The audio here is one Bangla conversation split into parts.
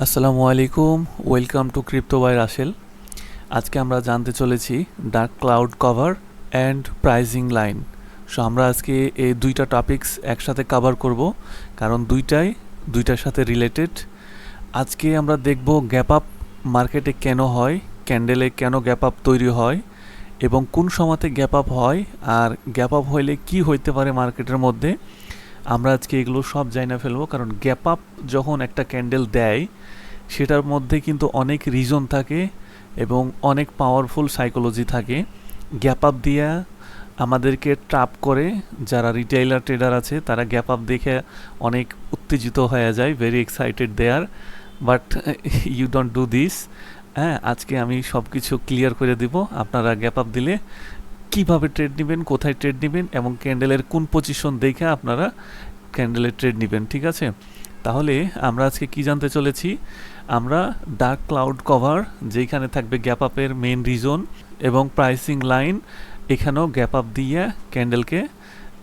আসসালামু আলাইকুম, welcome to crypto by Rasel. আজকে আমরা জানতে চলেছি dark cloud cover and piercing line. So আমরা আজকে এই দুইটা টপিকস একসাথে কভার করব, কারণ দুইটার সাথে রিলেটেড। আজকে আমরা দেখব গ্যাপ আপ মার্কেটে কেন হয়, ক্যান্ডেলে কেন গ্যাপ আপ তৈরি হয় এবং কোন সময়তে গ্যাপ আপ হয়, আর গ্যাপ আপ হইলে কি হইতে পারে মার্কেটের মধ্যে। আমরা আজকে এগুলো সব জানা ফেলবো, কারণ গ্যাপ আপ যখন একটা ক্যান্ডেল দেয় সেটার মধ্যে কিন্তু অনেক রিজন থাকে এবং অনেক পাওয়ারফুল সাইকোলজি থাকে। গ্যাপ আপ দিয়া আমাদেরকে ট্র্যাপ করে, যারা রিটেইলার ট্রেডার আছে তারা গ্যাপ আপ দেখে অনেক উত্তেজিত হয়ে যায়, very excited there, but you don't do this. হ্যাঁ, আজকে আমি সব কিছু ক্লিয়ার করে দিব। আপনারা গ্যাপ আপ দিলে কীভাবে ট্রেড নেবেন, কোথায় ট্রেড নেবেন এবং ক্যান্ডেলের কোন পজিশন দেখে আপনারা ক্যান্ডেলের ট্রেড নেবেন, ঠিক আছে? তাহলে আমরা আজকে কি জানতে চলেছি? আমরা ডার্ক ক্লাউড কভার, যেখানে থাকবে গ্যাপ আপের মেন রিজন, এবং প্রাইসিং লাইন, এখানেও গ্যাপ আপ দিয়ে ক্যান্ডেলকে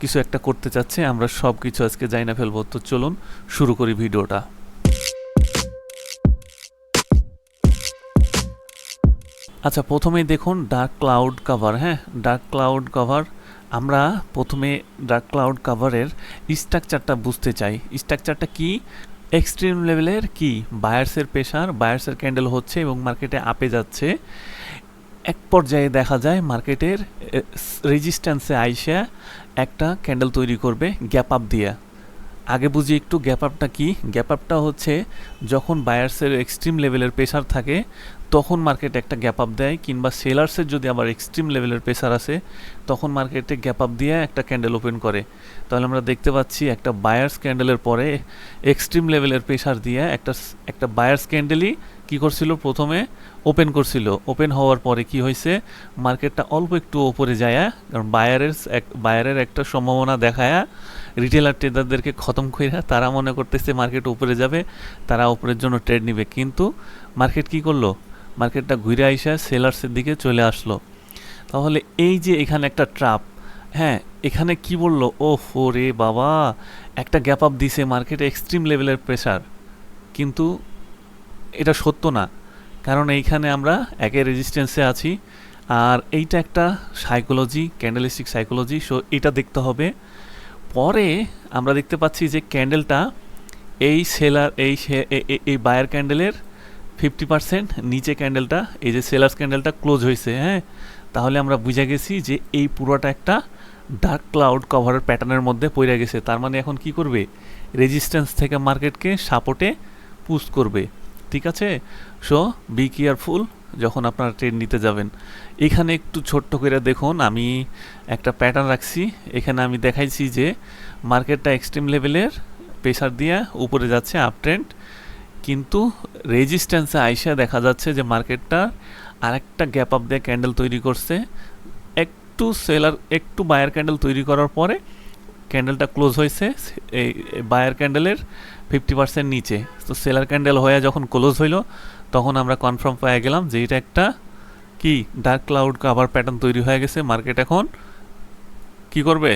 কিছু একটা করতে চাচ্ছে। আমরা সব কিছু আজকে জানা ফেলবো। তো চলুন শুরু করি ভিডিওটা। আচ্ছা, প্রথমেই দেখুন ডার্ক ক্লাউড কভার। হ্যাঁ, ডার্ক ক্লাউড কভার, আমরা প্রথমে ডার্ক ক্লাউড কভারের স্ট্রাকচারটা বুঝতে চাই। স্ট্রাকচারটা কি? এক্সট্রিম লেভেলের কি বায়ার্সের প্রেশার, বায়ার্সের ক্যান্ডেল হচ্ছে এবং মার্কেটে আপে যাচ্ছে। এক পর্যায়ে দেখা যায় মার্কেটের রেজিস্ট্যান্সে আইসা একটা ক্যান্ডেল তৈরি করবে গ্যাপ আপ দিয়ে। আগে বুঝি একটু গ্যাপ আপটা কি। গ্যাপ আপটা হচ্ছে যখন বায়ার্সের এক্সট্রিম লেভেলের প্রেশার থাকে তখন মার্কেট একটা গ্যাপ আপ দেয়, কিংবা সেলার্সের যদি আবার এক্সট্রিম লেভেলের প্রেশার আসে তখন মার্কেটে গ্যাপ আপ দিয়ে একটা ক্যান্ডেল ওপেন করে। তাহলে আমরা দেখতে পাচ্ছি একটা বায়ার্স ক্যান্ডেলের পরে এক্সট্রিম লেভেলের প্রেশার দিয়ে একটা বায়ার্স ক্যান্ডেলই কী করছিল, প্রথমে ওপেন করছিল। ওপেন হওয়ার পরে কি হয়েছে, মার্কেটটা অল্প একটু ওপরে যায়, কারণ বায়ারের একটা সম্ভাবনা দেখায় রিটেলার ট্রেডারদেরকে খতম করে তারা মনে করতেছে মার্কেট উপরে যাবে, তারা উপরের জন্য ট্রেড নিবে। কিন্তু মার্কেট কি করলো, মার্কেটটা ঘুরে আইসা সেলার্সের দিকে চলে আসলো। তাহলে এই যে এখানে একটা ট্র্যাপ। হ্যাঁ, এখানে কি বললো, ও রে বাবা, একটা গ্যাপ আপ দিছে মার্কেটে এক্সট্রিম লেভেলের প্রেশার, কিন্তু এটা সত্য না। কারণ এইখানে আমরা একে রেজিস্ট্যান্সে আছি, আর এইটা একটা সাইকোলজি, ক্যান্ডেলিস্টিক সাইকোলজি। সো এটা দেখতে হবে। পরে আমরা দেখতে পাচ্ছি যে ক্যান্ডেলটা এই সেলার এই বায়ার ক্যান্ডেলের 50% নিচে ক্যান্ডেলটা, এই যে সেলার্স ক্যান্ডেলটা ক্লোজ হয়েছে। হ্যাঁ, তাহলে আমরা বুঝে গেছি যে এই পুরোটা একটা ডার্ক ক্লাউড কভারের প্যাটার্নের মধ্যে পড়ে গেছে। তার মানে এখন কি করবে, রেজিস্ট্যান্স থেকে মার্কেটকে সাপোর্টে পুশ করবে, ঠিক আছে? সো বি কেয়ারফুল যখন আপনারা ট্রেড নিতে যাবেন। এখানে একটু ছোট্ট করে দেখুন, আমি একটা প্যাটার্ন রাখছি। এখানে আমি দেখাইছি যে মার্কেটটা এক্সট্রিম লেভেলের প্রেসার দিয়ে উপরে যাচ্ছে আপ ট্রেন্ড, কিন্তু রেজিস্ট্যান্সে আইসা দেখা যাচ্ছে যে মার্কেটটা আরেকটা গ্যাপ আপ দিয়ে ক্যান্ডেল তৈরি করছে। একটু বায়ার ক্যান্ডেল তৈরি করার পরে ক্যান্ডেলটা ক্লোজ হয়েছে এই বায়ার ক্যান্ডেলের 50% নিচে। তো সেলার ক্যান্ডেল হয়ে যখন ক্লোজ হইল তখন আমরা কনফার্ম পেয়ে গেলাম যে এটা একটা কি ডার্ক ক্লাউড কভার প্যাটার্ন তৈরি হয়ে গেছে। মার্কেট এখন কি করবে,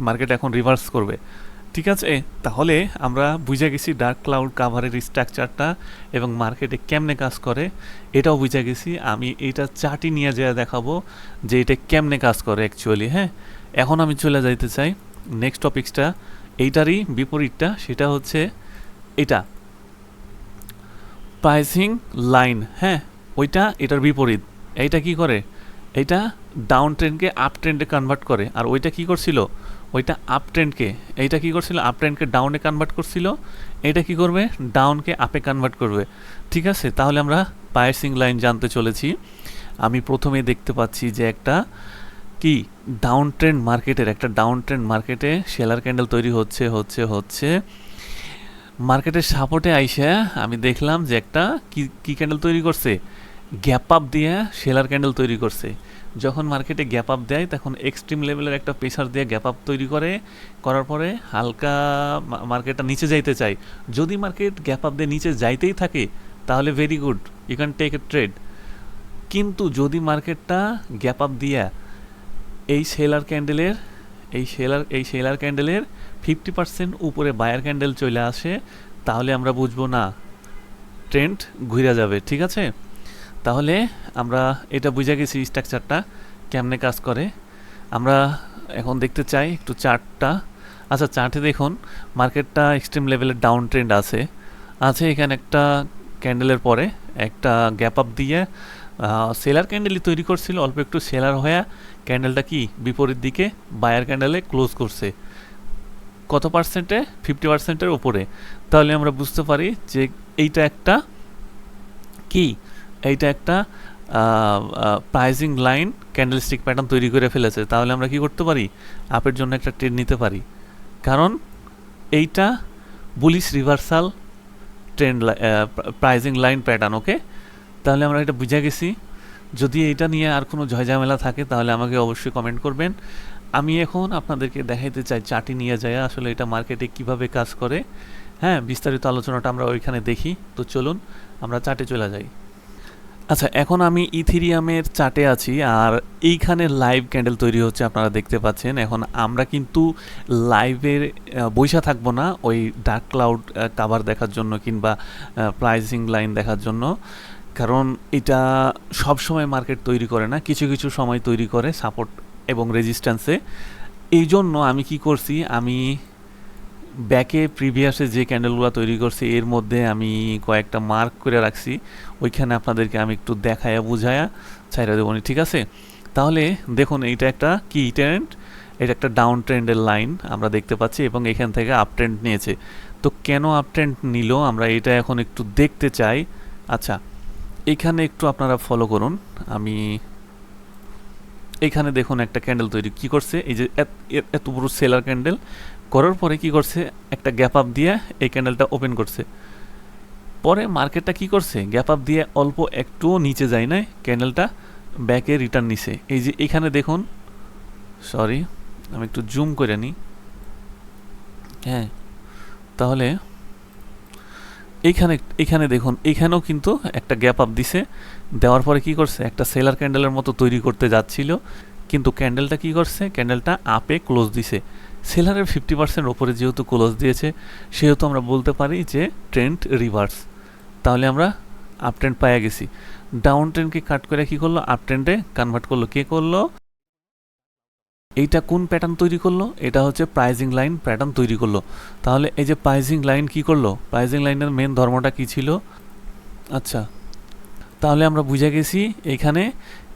মার্কেট এখন রিভার্স করবে, ঠিক আছে? তাহলে আমরা বুঝে গেছি ডার্ক ক্লাউড কাভারের স্ট্রাকচারটা এবং মার্কেটে কেমনে কাজ করে, এটাও বুঝে গেছি। আমি এটা চার্টই নিয়ে যেয়ে দেখাবো যে এটা কেমনে কাজ করে অ্যাকচুয়ালি। হ্যাঁ, এখন আমি চলে যাইতে চাই নেক্সট টপিক্সটা, এইটারই বিপরীতটা, সেটা হচ্ছে এটা প্রাইসিং লাইন। হ্যাঁ, এটার বিপরীত। এইটা কি করে, এইটা ডাউন ট্রেন্ডকে আপ ট্রেন্ডে কনভার্ট করে, আর ওইটা কি করছিল, ওইটা আপ ট্রেন্ডকে, এইটা কি করছিল, আপ ট্রেন্ডকে ডাউনে কনভার্ট করছিল। এটা কি করবে, ডাউনকে আপে কনভার্ট করবে, ঠিক আছে? তাহলে আমরা প্রাইসিং লাইন জানতে চলেছি। আমি প্রথমে দেখতে পাচ্ছি যে একটা কি ডাউন ট্রেন্ড মার্কেটে সেলার ক্যান্ডেল তৈরি হচ্ছে মার্কেটের সাপোর্টে আইসা আমি দেখলাম যে একটা কি ক্যান্ডেল তৈরি করছে, গ্যাপ আপ দিয়ে সেলার ক্যান্ডেল তৈরি করছে। যখন মার্কেটে গ্যাপ আপ দেয় তখন এক্সট্রিম লেভেলের একটা প্রেসার দিয়ে গ্যাপ আপ তৈরি করার পরে হালকা মার্কেটটা নিচে যাইতে চায়। যদি মার্কেট গ্যাপ আপ দিয়ে নিচে যাইতেই থাকে তাহলে very good, you can take a trade. কিন্তু যদি মার্কেটটা গ্যাপ আপ দিয়া এই সেলার ক্যান্ডেলের 50% উপরে বায়ার ক্যান্ডেল চলে আসে, তাহলে আমরা বুঝবো না ট্রেন্ড ঘুরে যাবে, ঠিক আছে? তাহলে আমরা এটা বুঝে গেছি স্ট্রাকচারটা কেমনে কাজ করে। আমরা এখন দেখতে চাই একটু চার্টটা। আচ্ছা, চার্টে দেখুন মার্কেটটা এক্সট্রিম লেভেলের ডাউন ট্রেন্ড আছে। এখানে একটা ক্যান্ডেলের পরে একটা গ্যাপ আপ দিয়ে সেলার ক্যান্ডেলই তৈরি করছিল, অল্প একটু সেলার হয়ে ক্যান্ডেলটা কি বিপরীত দিকে বায়ার ক্যান্ডেলে ক্লোজ করছে। কত পার্সেন্টে? 50%-এর উপরে। তাহলে আমরা বুঝতে পারি যে এইটা একটা কি, এইটা একটা প্রাইজিং লাইন ক্যান্ডেলস্টিক প্যাটার্ন তৈরি করে ফেলেছে। তাহলে আমরা কি করতে পারি? আপের জন্য একটা ট্রেড নিতে পারি, কারণ এইটা bullish reversal trend pricing line pattern. Okay, তাহলে আমরা এটা বুঝে গেছি। যদি এইটা নিয়ে আর কোনো ঝামেলা থাকে তাহলে আমাকে অবশ্যই কমেন্ট করবেন। আমি এখন আপনাদেরকে দেখাইতে চাই চার্টে নিয়ে যায় আসলে এটা মার্কেটে কিভাবে কাজ করে। হ্যাঁ, বিস্তারিত আলোচনাটা আমরা ওইখানে দেখি। তো চলুন আমরা চার্টে চলে যাই। আচ্ছা, এখন আমি ইথেরিয়ামের চার্টে আছি আর এইখানে লাইভ ক্যান্ডেল তৈরি হচ্ছে, আপনারা দেখতে পাচ্ছেন। এখন আমরা কিন্তু লাইভের বইসা থাকবো না ওই ডার্ক ক্লাউড কাভার দেখার জন্য কিংবা প্রাইসিং লাইন দেখার জন্য, কারণ এটা সব সময় মার্কেট তৈরি করে না, কিছু কিছু সময় তৈরি করে সাপোর্ট এবং রেজিস্ট্যান্সে। এই জন্য আমি কি করছি, আমি ব্যাকে প্রিভিয়াসে যে ক্যান্ডেলগুলো তৈরি করছি এর মধ্যে আমি কয়েকটা মার্ক করে রাখছি, ওইখানে আপনাদেরকে আমি একটু দেখায়া বুঝায়া ছাইরা দেবো, ঠিক আছে? তাহলে দেখুন এইটা একটা কি ট্রেন্ড, এটা একটা ডাউন ট্রেন্ডের লাইন আমরা দেখতে পাচ্ছি এবং এখান থেকে আপ ট্রেন্ড নিয়েছে। তো কেন আপ ট্রেন্ড নিল আমরা এটা এখন একটু দেখতে চাই। আচ্ছা, এখানে একটু আপনারা ফলো করুন। আমি এখানে দেখুন একটা ক্যান্ডেল তৈরি কি করছে, এই যে এত বড় সেলার ক্যান্ডেল করার পরে কি করছে, একটা গ্যাপ আপ দিয়ে এই ক্যান্ডেলটা ওপেন করছে। পরে মার্কেটটা কি করছে, গ্যাপ আপ দিয়ে অল্প একটুও নিচে যায় না, ক্যান্ডেলটা ব্যাকে রিটার্ন নিছে। এই যে এখানে দেখুন, সরি আমি একটু জুম করে নিই। হ্যাঁ, তাহলে এখানে দেখুন, এখানেও কিন্তু একটা গ্যাপ আপ দিছে, দেওয়ার পরে কি করছে, একটা সেলার ক্যান্ডেলের মতো তৈরি করতে যাচ্ছিল, কিন্তু ক্যান্ডেলটা কি করছে, ক্যান্ডেলটা আপে ক্লোজ দিছে। সেলারের 50% ওপরে যেহেতু ক্লোজ দিয়েছে সেহেতু আমরা বলতে পারি যে ট্রেন্ড রিভার্স। তাহলে আমরা আপ ট্রেন্ড পাইয়া গেছি। ডাউন ট্রেন্ডকে কাট করে কি করলো, আপ ট্রেন্ডে কনভার্ট করলো। কে করলো? এইটা কোন প্যাটার্ন তৈরি করলো? এটা হচ্ছে প্রাইজিং লাইন প্যাটার্ন তৈরি করলো। তাহলে এই যে প্রাইজিং লাইন কি করলো, প্রাইজিং লাইনের মেন ধর্মটা কি ছিল? আচ্ছা, তাহলে আমরা বুঝে গেছি এখানে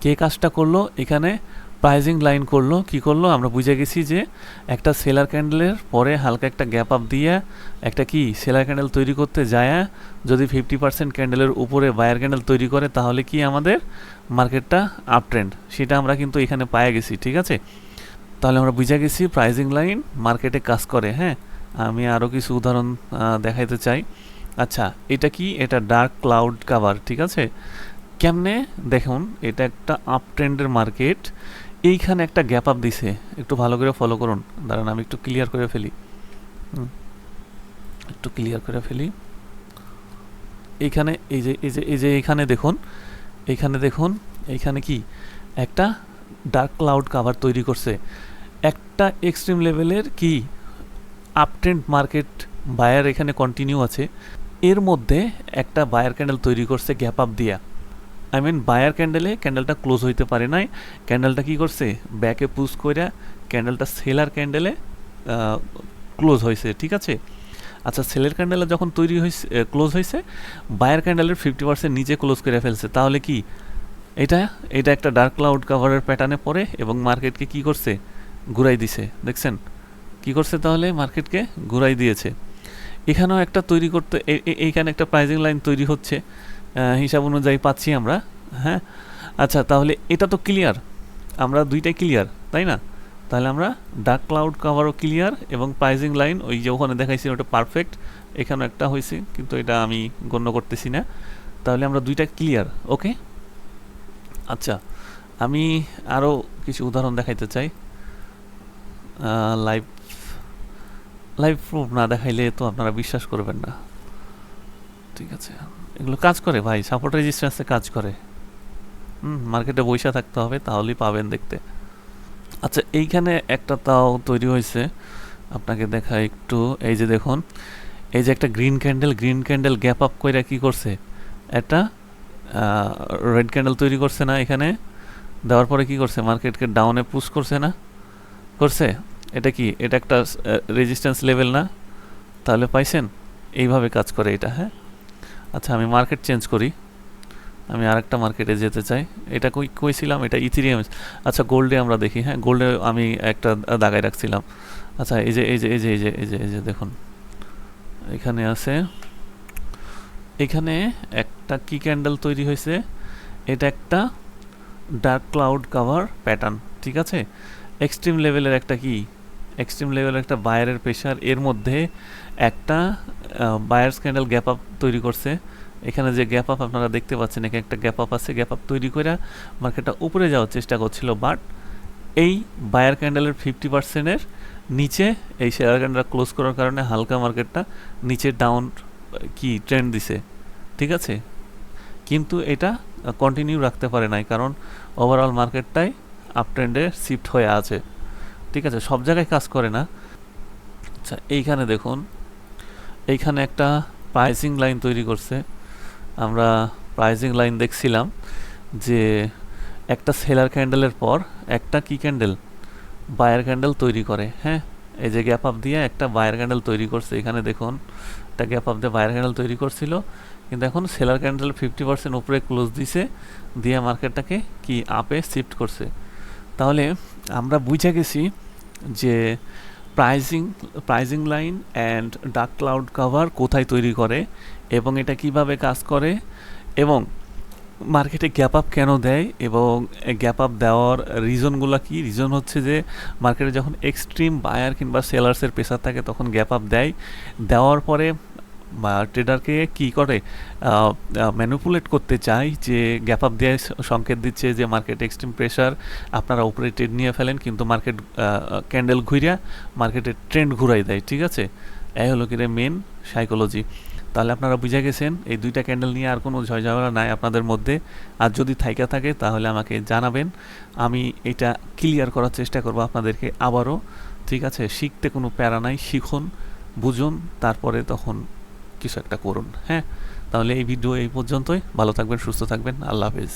কে কাজটা করলো, এখানে প্রাইজিং লাইন করলো। কি করলো আমরা বুঝে গেছি যে একটা সেলার ক্যান্ডেলের পরে হালকা একটা গ্যাপ আপ দিয়ে একটা কি সেলার ক্যান্ডেল তৈরি করতে যায়, যদি 50% ক্যান্ডেলের উপরে বায়ার ক্যান্ডেল তৈরি করে তাহলে কি আমাদের মার্কেটটা আপ ট্রেন্ড, সেটা আমরা কিন্তু এখানে পায়ে গেছি, ঠিক আছে? তাহলে আমরা বুঝে গেছি প্রাইজিং লাইন মার্কেটে কাজ করে। হ্যাঁ, আমি আরও কিছু উদাহরণ দেখাইতে চাই। আচ্ছা, এটা কি, এটা ডার্ক ক্লাউড কাভার, ঠিক আছে? কেমনে দেখুন, এটা একটা আপ ট্রেন্ডের মার্কেট, এইখানে একটা গ্যাপ আপ দিছে, একটু ভালো করে ফলো করুন। দাঁড়ান আমি একটু ক্লিয়ার করে ফেলি, একটু ক্লিয়ার করে ফেলি। এইখানে এই যে এখানে দেখুন, এইখানে কি একটা ডার্ক ক্লাউড কাভার তৈরি করছে, একটা এক্সট্রিম লেভেলের কি আপ ট্রেন্ড মার্কেট বায়ার এখানে কন্টিনিউ আছে, এর মধ্যে একটা বায়ার ক্যান্ডেল তৈরি করছে গ্যাপ আপ দিয়া। আই মিন বায়ার ক্যান্ডেলে ক্যান্ডেলটা ক্লোজ হইতে পারে নাই, ক্যান্ডেলটা কি করছে, ব্যাকে পুশ করে ক্যান্ডেলটা সেলার ক্যান্ডেলে ক্লোজ হয়েছে, ঠিক আছে? আচ্ছা, সেলের ক্যান্ডেলে যখন তৈরি হয়েছে ক্লোজ হয়েছে, বায়ার ক্যান্ডেলের 50% নিচে ক্লোজ করে ফেলছে। তাহলে কি এটা একটা ডার্ক ক্লাউড কাভারের প্যাটার্নে পড়ে এবং মার্কেটকে কি করছে, ঘুরাই দিছে। দেখছেন কি করছে, তাহলে মার্কেটকে ঘুরাই দিয়েছে। এখানেও একটা তৈরি করতে, এইখানে একটা প্রাইজিং লাইন তৈরি হচ্ছে হিসাব অনুযায়ী পাচ্ছি আমরা। হ্যাঁ, আচ্ছা, তাহলে এটা তো ক্লিয়ার, আমরা দুইটাই ক্লিয়ার, তাই না? তাহলে আমরা ডার্ক ক্লাউড কাভারও ক্লিয়ার এবং প্রাইজিং লাইন ওই যে ওখানে দেখাইছি ওটা পারফেক্ট, এখানেও একটা হয়েছে কিন্তু এটা আমি গণ্য করতেছি না। তাহলে আমরা দুইটা ক্লিয়ার। ওকে, আচ্ছা, আমি আরও কিছু উদাহরণ দেখাইতে চাই। লাইভ প্রুফ না দেখাইলে তো আপনারা বিশ্বাস করবেন না, ঠিক আছে? এগুলো কাজ করে ভাই, সাপোর্ট রেজিস্ট্যান্সে কাজ করে। মার্কেটে বইসা থাকতে হবে, তাহলেই পাবেন দেখতে। আচ্ছা, এইখানে একটা তাও তৈরি হয়েছে, আপনাকে দেখা একটু। এই যে দেখুন, এই যে একটা গ্রিন ক্যান্ডেল গ্যাপ আপ কইরা কি করছে, একটা রেড ক্যান্ডেল তৈরি করছে না এখানে, দেওয়ার পরে কি করছে, মার্কেটকে ডাউনে পুশ করছে না, করছে। এটা কি, এটা একটা রেজিস্ট্যান্স লেভেল না? তাহলে পাইছেন, এইভাবে কাজ করে এটা। হ্যাঁ, আচ্ছা আমি মার্কেট চেঞ্জ করি, আমি আরেকটা মার্কেটে যেতে চাই। এটা কইছিলাম, এটা ইথিরিয়াম। আচ্ছা গোল্ডে আমরা দেখি। হ্যাঁ, গোল্ডে আমি একটা দাগায় রাখছিলাম। আচ্ছা এই যে দেখুন এখানে আছে, এখানে একটা কি ক্যান্ডেল তৈরি হয়েছে, এটা একটা ডার্ক ক্লাউড কাভার প্যাটার্ন, ঠিক আছে। এক্সট্রিম লেভেলের একটা কি, এক্সট্রিম লেভেলের একটা বায়ারের প্রেশার, এর মধ্যে একটা বায়ার্স ক্যান্ডেল গ্যাপ আপ তৈরি করছে। এখানে যে গ্যাপ আপ আপনারা দেখতে পাচ্ছেন, এখানে একটা গ্যাপ আপ আছে, গ্যাপ আপ তৈরি করে মার্কেটটা উপরে যাওয়ার চেষ্টা করছিল, বাট এই বায়ার ক্যান্ডেলের 50%-এর নিচে এই শেয়ার ক্যান্ডেল ক্লোজ করার কারণে হালকা মার্কেটটা নিচে ডাউন কি ট্রেন্ড দিছে, ঠিক আছে। কিন্তু এটা কন্টিনিউ রাখতে পারে নাই, কারণ ওভারঅল মার্কেটটাই আপ ট্রেন্ডে শিফট হয়ে আছে, ঠিক আছে। সব জায়গায় কাজ করে না। আচ্ছা এইখানে দেখুন, এইখানে একটা প্রাইসিং লাইন তৈরি করছে। আমরা প্রাইসিং লাইন দেখছিলাম যে একটা সেলার ক্যান্ডেলের পর একটা কি ক্যান্ডেল, বায়ার ক্যান্ডেল তৈরি করে। হ্যাঁ, এই যে গ্যাপ আপ দিয়ে একটা বায়ার ক্যান্ডেল তৈরি করছে, এখানে দেখুন একটা গ্যাপ আপ দিয়ে বায়ার ক্যান্ডেল তৈরি করছিল, কিন্তু এখন সেলার ক্যান্ডেল 50% উপরে ক্লোজ দিছে, দিয়ে মার্কেটটাকে কি আপে শিফট করছে। তাহলে আমরা বুঝে গেছি যে pricing line and dark cloud cover কোথায় তৈরি করে এবং এটা কিভাবে কাজ করে, এবং মার্কেটে গ্যাপ আপ কেন দেয়, এবং গ্যাপ আপ দেওয়ার রিজনগুলো কি। রিজন হচ্ছে যে মার্কেটে যখন এক্সট্রিম বায়ার কিংবা সেলার্সের প্রেসার থাকে তখন গ্যাপ আপ দেয়, দেওয়ার পরে ট্রেডারকে কি করে, ম্যানিপুলেট করতে চায়, যে গ্যাপ আপ দিয়ে সংকেত দিচ্ছে যে মার্কেট এক্সট্রিম প্রেসার, আপনারা উপরে ট্রেড নিয়ে ফেলেন, কিন্তু মার্কেট ক্যান্ডেল ঘুরিয়া মার্কেটের ট্রেন্ড ঘুরাই দেয়, ঠিক আছে। এই হলো কি রে মেন সাইকোলজি। তাহলে আপনারা বুঝে গেছেন এই দুইটা ক্যান্ডেল নিয়ে আর কোনো ঝয়ঝামেলা নাই আপনাদের মধ্যে। আর যদি থাইকা থাকে তাহলে আমাকে জানাবেন, আমি এটা ক্লিয়ার করার চেষ্টা করব আপনাদেরকে আবারও, ঠিক আছে। শিখতে কোনো প্যারা নাই, শিখুন, বুঝুন, তারপরে তখন কিছু একটা করুন। হ্যাঁ, তাহলে এই ভিডিও এই পর্যন্তই। ভালো থাকবেন, সুস্থ থাকবেন, আল্লাহ হাফেজ।